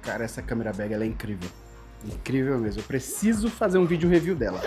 Cara, essa câmera bag, ela é incrível. Incrível mesmo. Eu preciso fazer um vídeo review dela.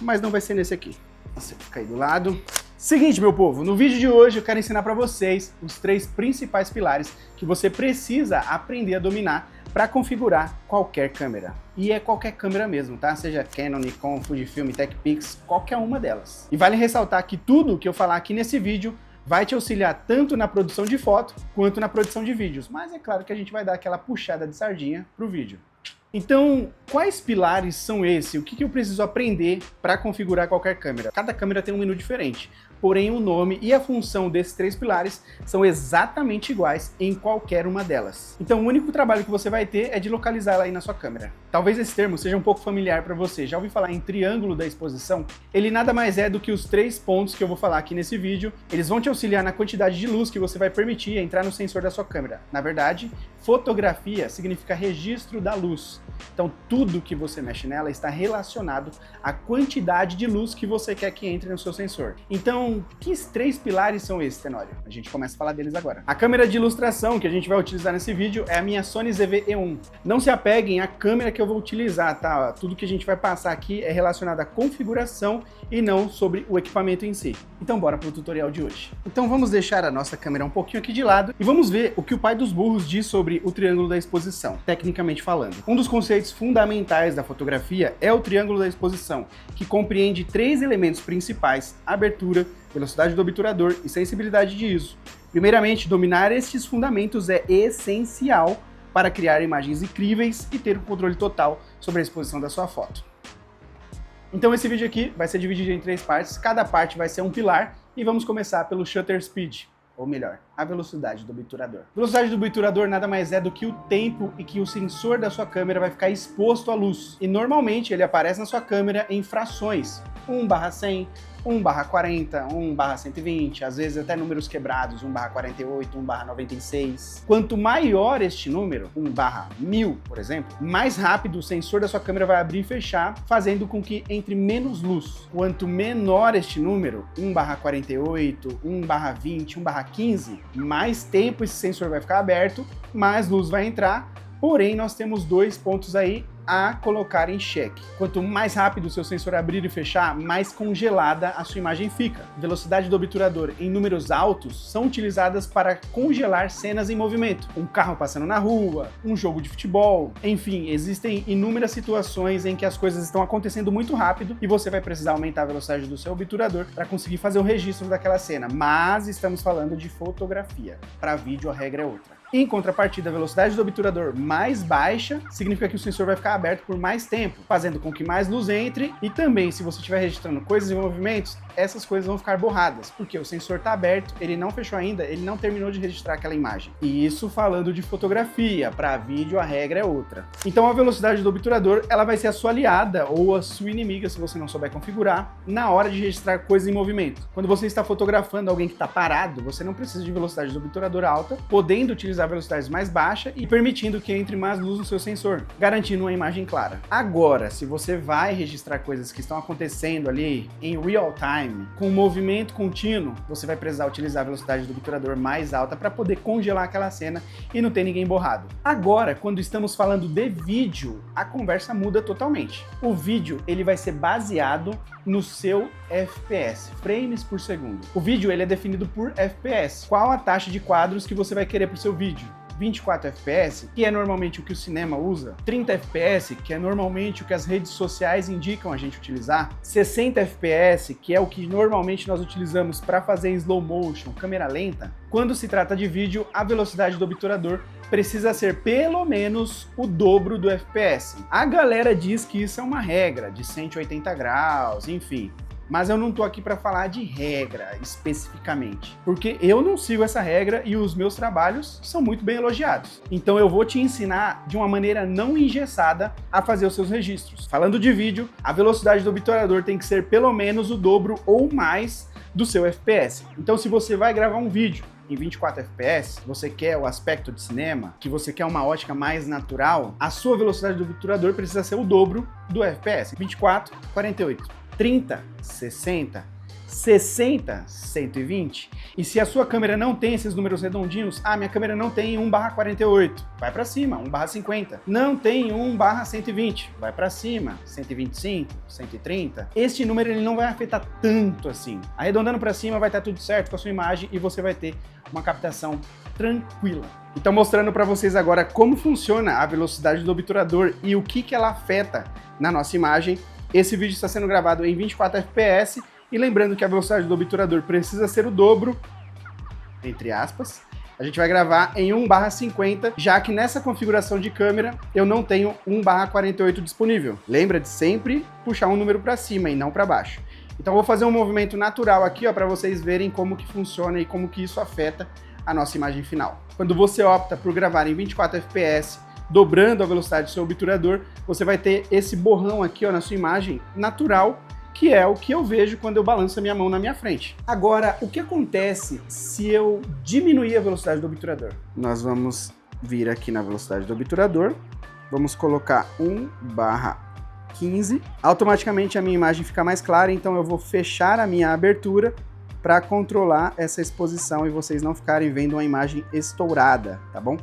Mas não vai ser nesse aqui. Você fica aí do lado. Seguinte, meu povo, no vídeo de hoje eu quero ensinar para vocês os 3 principais pilares que você precisa aprender a dominar para configurar qualquer câmera. E é qualquer câmera mesmo, tá? Seja Canon, Nikon, Fujifilm, TechPix, qualquer uma delas. E vale ressaltar que tudo que eu falar aqui nesse vídeo vai te auxiliar tanto na produção de foto quanto na produção de vídeos. Mas é claro que a gente vai dar aquela puxada de sardinha pro vídeo. Então, quais pilares são esses? O que eu preciso aprender para configurar qualquer câmera? Cada câmera tem um menu diferente, porém o nome e a função desses 3 pilares são exatamente iguais em qualquer uma delas. Então o único trabalho que você vai ter é de localizar ela aí na sua câmera. Talvez esse termo seja um pouco familiar para você. Já ouviu falar em triângulo da exposição? Ele nada mais é do que os 3 pontos que eu vou falar aqui nesse vídeo. Eles vão te auxiliar na quantidade de luz que você vai permitir entrar no sensor da sua câmera. Na verdade, fotografia significa registro da luz. Então tudo que você mexe nela está relacionado à quantidade de luz que você quer que entre no seu sensor. Então, que 3 pilares são esses, Tenório? A gente começa a falar deles agora. A câmera de ilustração que a gente vai utilizar nesse vídeo é a minha Sony ZV-E1. Não se apeguem à câmera que eu vou utilizar, tá? Tudo que a gente vai passar aqui é relacionado à configuração e não sobre o equipamento em si. Então bora para o tutorial de hoje. Então vamos deixar a nossa câmera um pouquinho aqui de lado e vamos ver o que o pai dos burros diz sobre o triângulo da exposição, tecnicamente falando. Um dos conceitos fundamentais da fotografia é o triângulo da exposição, que compreende 3 elementos principais: abertura, velocidade do obturador e sensibilidade de ISO. Primeiramente, dominar estes fundamentos é essencial para criar imagens incríveis e ter o controle total sobre a exposição da sua foto. Então esse vídeo aqui vai ser dividido em 3 partes, cada parte vai ser um pilar e vamos começar pelo shutter speed, ou melhor, a velocidade do obturador. A velocidade do obturador nada mais é do que o tempo em que o sensor da sua câmera vai ficar exposto à luz. E normalmente ele aparece na sua câmera em frações, 1/100, 1/40, 1/120, às vezes até números quebrados, 1/48, 1/96. Quanto maior este número, 1/1000, por exemplo, mais rápido o sensor da sua câmera vai abrir e fechar, fazendo com que entre menos luz. Quanto menor este número, 1/48, 1/20, 1/15, mais tempo esse sensor vai ficar aberto, mais luz vai entrar. Porém, nós temos 2 pontos aí a colocar em xeque. Quanto mais rápido o seu sensor abrir e fechar, mais congelada a sua imagem fica. Velocidade do obturador em números altos são utilizadas para congelar cenas em movimento. Um carro passando na rua, um jogo de futebol, enfim, existem inúmeras situações em que as coisas estão acontecendo muito rápido e você vai precisar aumentar a velocidade do seu obturador para conseguir fazer o registro daquela cena. Mas estamos falando de fotografia. Para vídeo a regra é outra. Em contrapartida, a velocidade do obturador mais baixa significa que o sensor vai ficar aberto por mais tempo, fazendo com que mais luz entre e também, se você estiver registrando coisas em movimentos, essas coisas vão ficar borradas, porque o sensor está aberto, ele não fechou ainda, ele não terminou de registrar aquela imagem. E isso falando de fotografia, para vídeo a regra é outra. Então a velocidade do obturador, ela vai ser a sua aliada ou a sua inimiga, se você não souber configurar, na hora de registrar coisas em movimento. Quando você está fotografando alguém que está parado, você não precisa de velocidade do obturador alta, podendo utilizar velocidades mais baixas e permitindo que entre mais luz no seu sensor, garantindo uma imagem clara. Agora, se você vai registrar coisas que estão acontecendo ali em real time, com movimento contínuo, você vai precisar utilizar a velocidade do obturador mais alta para poder congelar aquela cena e não ter ninguém borrado. Agora, quando estamos falando de vídeo, a conversa muda totalmente. O vídeo, ele vai ser baseado no seu FPS, frames por segundo. O vídeo, ele é definido por FPS. Qual a taxa de quadros que você vai querer para o seu vídeo? 24 FPS, que é normalmente o que o cinema usa, 30 FPS, que é normalmente o que as redes sociais indicam a gente utilizar, 60 FPS, que é o que normalmente nós utilizamos para fazer em slow motion, câmera lenta. Quando se trata de vídeo, a velocidade do obturador precisa ser pelo menos o dobro do FPS. A galera diz que isso é uma regra de 180 graus, enfim. Mas eu não tô aqui para falar de regra especificamente, porque eu não sigo essa regra e os meus trabalhos são muito bem elogiados. Então eu vou te ensinar de uma maneira não engessada a fazer os seus registros. Falando de vídeo, a velocidade do obturador tem que ser pelo menos o dobro ou mais do seu FPS. Então se você vai gravar um vídeo em 24 FPS, você quer o aspecto de cinema, que você quer uma ótica mais natural, a sua velocidade do obturador precisa ser o dobro do FPS. 24, 48. 30, 60, 60, 120. E se a sua câmera não tem esses números redondinhos, minha câmera não tem 1/48, vai para cima, 1/50. Não tem 1/120, vai para cima, 125, 130. Este número ele não vai afetar tanto assim. Arredondando para cima vai estar tudo certo com a sua imagem e você vai ter uma captação tranquila. Então, mostrando para vocês agora como funciona a velocidade do obturador e o que ela afeta na nossa imagem. Esse vídeo está sendo gravado em 24 fps e lembrando que a velocidade do obturador precisa ser o dobro, entre aspas. A gente vai gravar em 1/50, já que nessa configuração de câmera eu não tenho 1/48 disponível. Lembra de sempre puxar um número para cima e não para baixo. Então, eu vou fazer um movimento natural aqui, para vocês verem como que funciona e como que isso afeta a nossa imagem final. Quando você opta por gravar em 24 fps, dobrando a velocidade do seu obturador, você vai ter esse borrão aqui na sua imagem natural, que é o que eu vejo quando eu balanço a minha mão na minha frente. Agora, o que acontece se eu diminuir a velocidade do obturador? Nós vamos vir aqui na velocidade do obturador, vamos colocar 1/15, automaticamente a minha imagem fica mais clara, então eu vou fechar a minha abertura para controlar essa exposição e vocês não ficarem vendo uma imagem estourada, tá bom?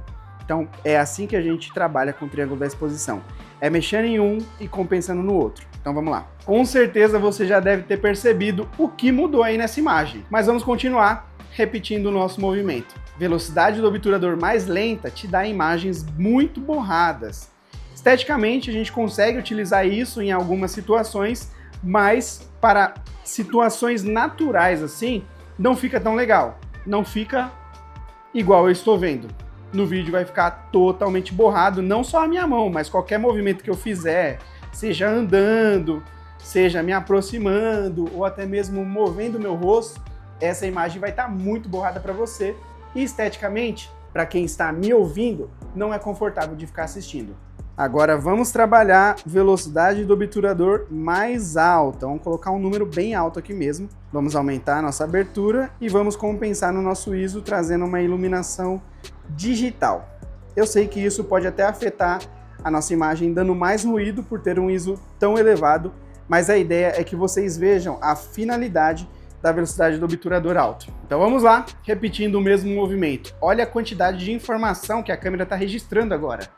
Então é assim que a gente trabalha com o triângulo da exposição, é mexendo em um e compensando no outro. Então vamos lá. Com certeza você já deve ter percebido o que mudou aí nessa imagem, mas vamos continuar repetindo o nosso movimento. Velocidade do obturador mais lenta te dá imagens muito borradas. Esteticamente a gente consegue utilizar isso em algumas situações, mas para situações naturais assim, não fica tão legal. Não fica igual eu estou vendo. No vídeo vai ficar totalmente borrado, não só a minha mão, mas qualquer movimento que eu fizer, seja andando, seja me aproximando, ou até mesmo movendo o meu rosto, essa imagem vai estar muito borrada para você. E esteticamente, para quem está me ouvindo, não é confortável de ficar assistindo. Agora vamos trabalhar velocidade do obturador mais alta. Vamos colocar um número bem alto aqui mesmo. Vamos aumentar a nossa abertura e vamos compensar no nosso ISO, trazendo uma iluminação digital. Eu sei que isso pode até afetar a nossa imagem, dando mais ruído por ter um ISO tão elevado, mas a ideia é que vocês vejam a finalidade da velocidade do obturador alto. Então vamos lá, repetindo o mesmo movimento. Olha a quantidade de informação que a câmera está registrando agora.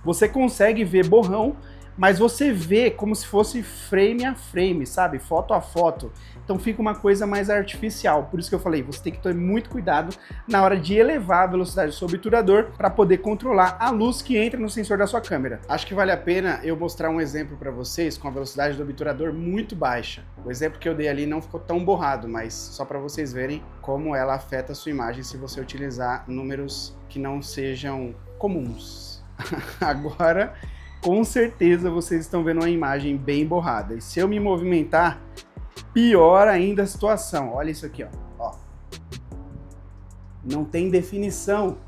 Você consegue ver borrão, mas você vê como se fosse frame a frame, sabe? Foto a foto. Então fica uma coisa mais artificial. Por isso que eu falei, você tem que ter muito cuidado na hora de elevar a velocidade do seu obturador para poder controlar a luz que entra no sensor da sua câmera. Acho que vale a pena eu mostrar um exemplo para vocês com a velocidade do obturador muito baixa. O exemplo que eu dei ali não ficou tão borrado, mas só para vocês verem como ela afeta a sua imagem se você utilizar números que não sejam comuns. Agora, com certeza vocês estão vendo uma imagem bem borrada. E se eu me movimentar, pior ainda a situação. Olha isso aqui, ó. Não tem definição,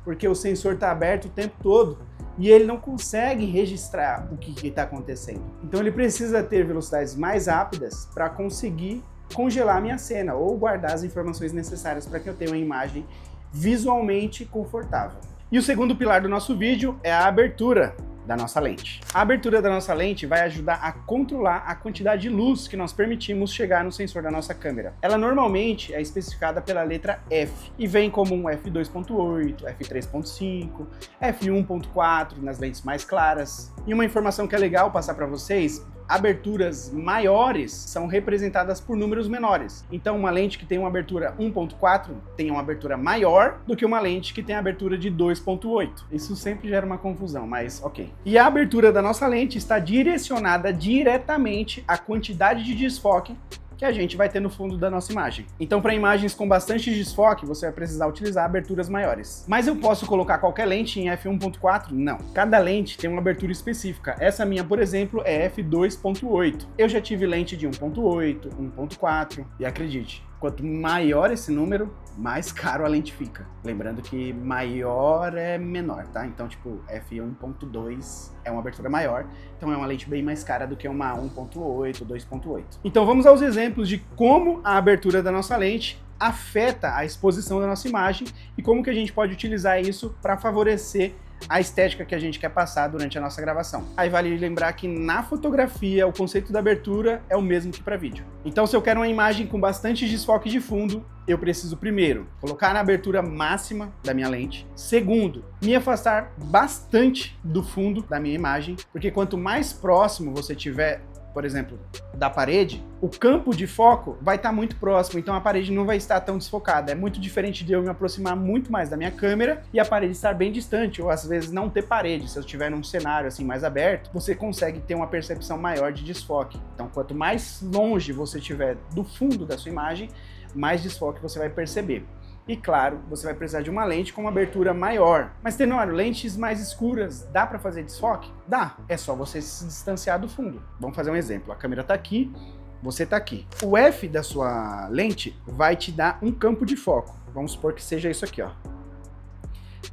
porque o sensor está aberto o tempo todo e ele não consegue registrar o que está acontecendo. Então ele precisa ter velocidades mais rápidas para conseguir congelar a minha cena ou guardar as informações necessárias para que eu tenha uma imagem visualmente confortável. E o segundo pilar do nosso vídeo é a abertura da nossa lente. A abertura da nossa lente vai ajudar a controlar a quantidade de luz que nós permitimos chegar no sensor da nossa câmera. Ela normalmente é especificada pela letra F e vem como um f2.8, f3.5, f1.4 nas lentes mais claras. E uma informação que é legal passar para vocês: aberturas maiores são representadas por números menores. Então uma lente que tem uma abertura 1.4 tem uma abertura maior do que uma lente que tem a abertura de 2.8. Isso sempre gera uma confusão, mas ok. E a abertura da nossa lente está direcionada diretamente à quantidade de desfoque que a gente vai ter no fundo da nossa imagem. Então, para imagens com bastante desfoque, você vai precisar utilizar aberturas maiores. Mas eu posso colocar qualquer lente em f1.4? Não. Cada lente tem uma abertura específica. Essa minha, por exemplo, é f2.8. Eu já tive lente de 1.8, 1.4 e acredite, quanto maior esse número, mais caro a lente fica. Lembrando que maior é menor, tá? Então, tipo, f1.2 é uma abertura maior, então é uma lente bem mais cara do que uma 1.8, 2.8. Então vamos aos exemplos de como a abertura da nossa lente afeta a exposição da nossa imagem e como que a gente pode utilizar isso para favorecer a estética que a gente quer passar durante a nossa gravação. Aí vale lembrar que na fotografia o conceito da abertura é o mesmo que para vídeo. Então se eu quero uma imagem com bastante desfoque de fundo, eu preciso primeiro colocar na abertura máxima da minha lente. Segundo, me afastar bastante do fundo da minha imagem, porque quanto mais próximo você tiver, por exemplo, da parede, o campo de foco vai estar muito próximo, então a parede não vai estar tão desfocada. É muito diferente de eu me aproximar muito mais da minha câmera e a parede estar bem distante, ou às vezes não ter parede. Se eu estiver num cenário assim mais aberto, você consegue ter uma percepção maior de desfoque. Então, quanto mais longe você estiver do fundo da sua imagem, mais desfoque você vai perceber. E claro, você vai precisar de uma lente com uma abertura maior. Mas Tenório, lentes mais escuras, dá para fazer desfoque? Dá, é só você se distanciar do fundo. Vamos fazer um exemplo, a câmera está aqui, você está aqui. O F da sua lente vai te dar um campo de foco. Vamos supor que seja isso aqui, ó.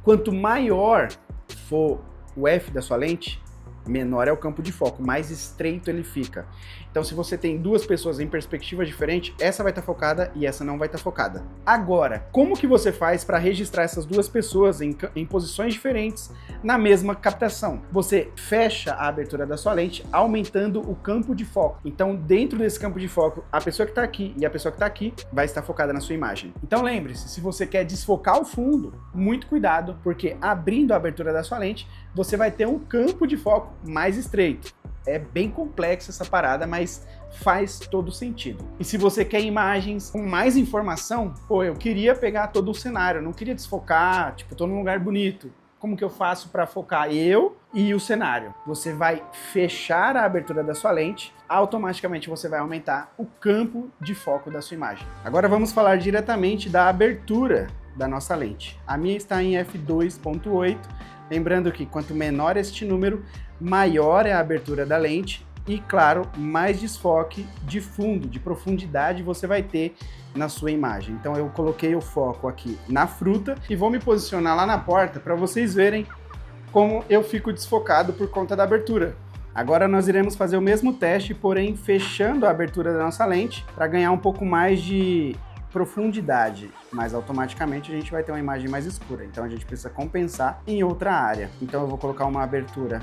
Quanto maior for o F da sua lente, menor é o campo de foco, mais estreito ele fica. Então se você tem duas pessoas em perspectiva diferente, essa vai estar focada e essa não vai estar focada. Agora, como que você faz para registrar essas duas pessoas em posições diferentes na mesma captação? Você fecha a abertura da sua lente, aumentando o campo de foco. Então dentro desse campo de foco, a pessoa que está aqui e a pessoa que está aqui vai estar focada na sua imagem. Então lembre-se, se você quer desfocar o fundo, muito cuidado, porque abrindo a abertura da sua lente, você vai ter um campo de foco mais estreito. É bem complexa essa parada, mas faz todo sentido. E se você quer imagens com mais informação, pô, eu queria pegar todo o cenário, eu não queria desfocar, tipo, tô num lugar bonito. Como que eu faço para focar eu e o cenário? Você vai fechar a abertura da sua lente, automaticamente você vai aumentar o campo de foco da sua imagem. Agora vamos falar diretamente da abertura da nossa lente. A minha está em f2.8, lembrando que quanto menor este número, maior é a abertura da lente e, claro, mais desfoque de fundo, de profundidade você vai ter na sua imagem. Então eu coloquei o foco aqui na fruta e vou me posicionar lá na porta para vocês verem como eu fico desfocado por conta da abertura. Agora nós iremos fazer o mesmo teste, porém fechando a abertura da nossa lente para ganhar um pouco mais de profundidade, mas automaticamente a gente vai ter uma imagem mais escura, então a gente precisa compensar em outra área. Então eu vou colocar uma abertura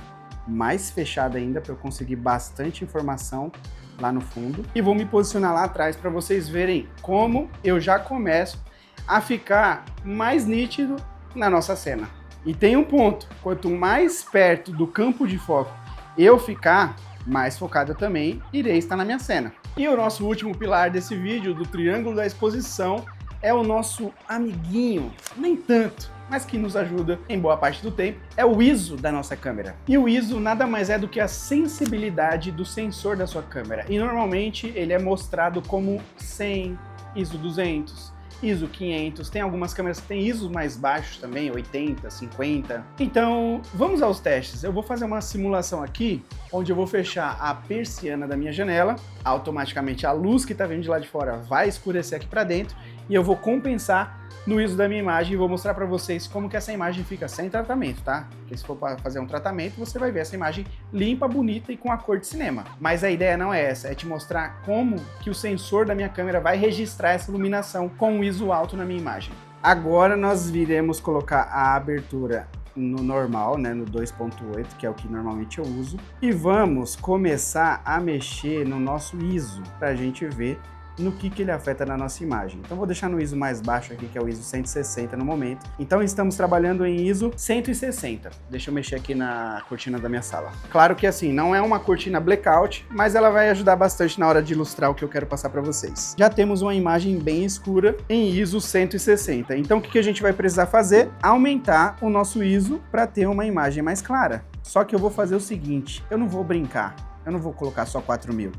mais fechada ainda para eu conseguir bastante informação lá no fundo e vou me posicionar lá atrás para vocês verem como eu já começo a ficar mais nítido na nossa cena. E tem um ponto, quanto mais perto do campo de foco eu ficar, mais focado eu também irei estar na minha cena. E o nosso último pilar desse vídeo, do triângulo da exposição, é o nosso amiguinho, nem tanto, mas que nos ajuda em boa parte do tempo, é o ISO da nossa câmera. E o ISO nada mais é do que a sensibilidade do sensor da sua câmera. E normalmente ele é mostrado como 100, ISO 200, ISO 500, tem algumas câmeras que tem ISOs mais baixos também, 80, 50. Então, vamos aos testes. Eu vou fazer uma simulação aqui, onde eu vou fechar a persiana da minha janela, automaticamente a luz que está vindo de lá de fora vai escurecer aqui para dentro, e eu vou compensar no ISO da minha imagem e vou mostrar para vocês como que essa imagem fica sem tratamento, tá? Porque se for para fazer um tratamento, você vai ver essa imagem limpa, bonita e com a cor de cinema. Mas a ideia não é essa, é te mostrar como que o sensor da minha câmera vai registrar essa iluminação com um ISO alto na minha imagem. Agora nós iremos colocar a abertura no normal, né, no 2.8, que é o que normalmente eu uso, e vamos começar a mexer no nosso ISO para a gente ver no que ele afeta na nossa imagem. Então vou deixar no ISO mais baixo aqui, que é o ISO 160 no momento. Então estamos trabalhando em ISO 160. Deixa eu mexer aqui na cortina da minha sala. Claro que assim, não é uma cortina blackout, mas ela vai ajudar bastante na hora de ilustrar o que eu quero passar para vocês. Já temos uma imagem bem escura em ISO 160. Então o que a gente vai precisar fazer? Aumentar o nosso ISO para ter uma imagem mais clara. Só que eu vou fazer o seguinte, eu não vou brincar, eu não vou colocar só 4000.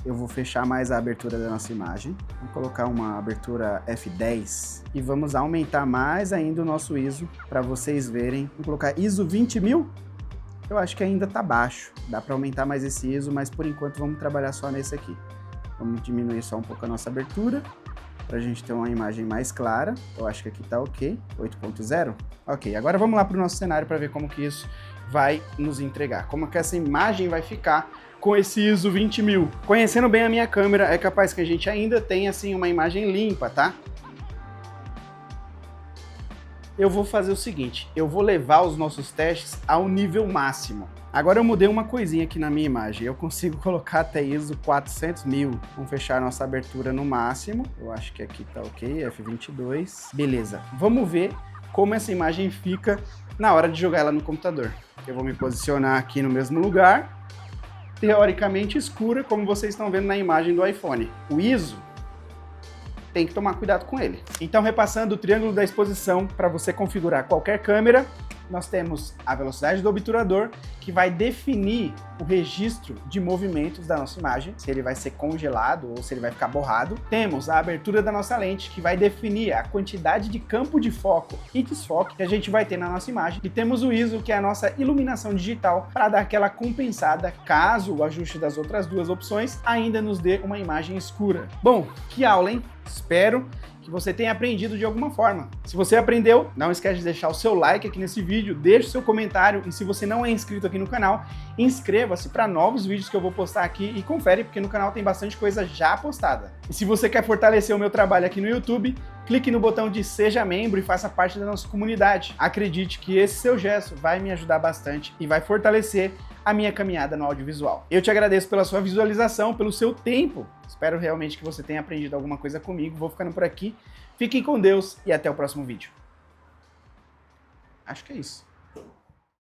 Eu vou fechar mais a abertura da nossa imagem, vou colocar uma abertura f10 e vamos aumentar mais ainda o nosso ISO para vocês verem. Vou colocar ISO 20.000, eu acho que ainda tá baixo, dá para aumentar mais esse ISO, mas por enquanto vamos trabalhar só nesse aqui. Vamos diminuir só um pouco a nossa abertura para a gente ter uma imagem mais clara. Eu acho que aqui tá ok, 8.0. Ok, agora vamos lá para o nosso cenário para ver como que isso vai nos entregar, como que essa imagem vai ficar com esse ISO 20.000. Conhecendo bem a minha câmera, é capaz que a gente ainda tenha assim uma imagem limpa, tá? eu vou fazer o seguinte, eu vou levar os nossos testes ao nível máximo. Agora eu mudei uma coisinha aqui na minha imagem, eu consigo colocar até ISO 400.000. Vamos fechar a nossa abertura no máximo, eu acho que aqui tá ok, F22. Beleza, vamos ver como essa imagem fica na hora de jogar ela no computador. Eu vou me posicionar aqui no mesmo lugar, teoricamente escura, como vocês estão vendo na imagem do iPhone. O ISO, tem que tomar cuidado com ele. Então, repassando o triângulo da exposição para você configurar qualquer câmera, nós temos a velocidade do obturador, que vai definir o registro de movimentos da nossa imagem, se ele vai ser congelado ou se ele vai ficar borrado. Temos a abertura da nossa lente, que vai definir a quantidade de campo de foco e desfoque que a gente vai ter na nossa imagem. E temos o ISO, que é a nossa iluminação digital, para dar aquela compensada caso o ajuste das outras duas opções ainda nos dê uma imagem escura. Bom, que aula, hein? Espero que você tenha aprendido de alguma forma. Se você aprendeu, não esquece de deixar o seu like aqui nesse vídeo, deixe o seu comentário e se você não é inscrito aqui no canal, inscreva-se para novos vídeos que eu vou postar aqui e confere, porque no canal tem bastante coisa já postada. E se você quer fortalecer o meu trabalho aqui no YouTube, clique no botão de Seja Membro e faça parte da nossa comunidade. Acredite que esse seu gesto vai me ajudar bastante e vai fortalecer a minha caminhada no audiovisual. Eu te agradeço pela sua visualização, pelo seu tempo. Espero realmente que você tenha aprendido alguma coisa comigo. Vou ficando por aqui. Fiquem com Deus e até o próximo vídeo. Acho que é isso.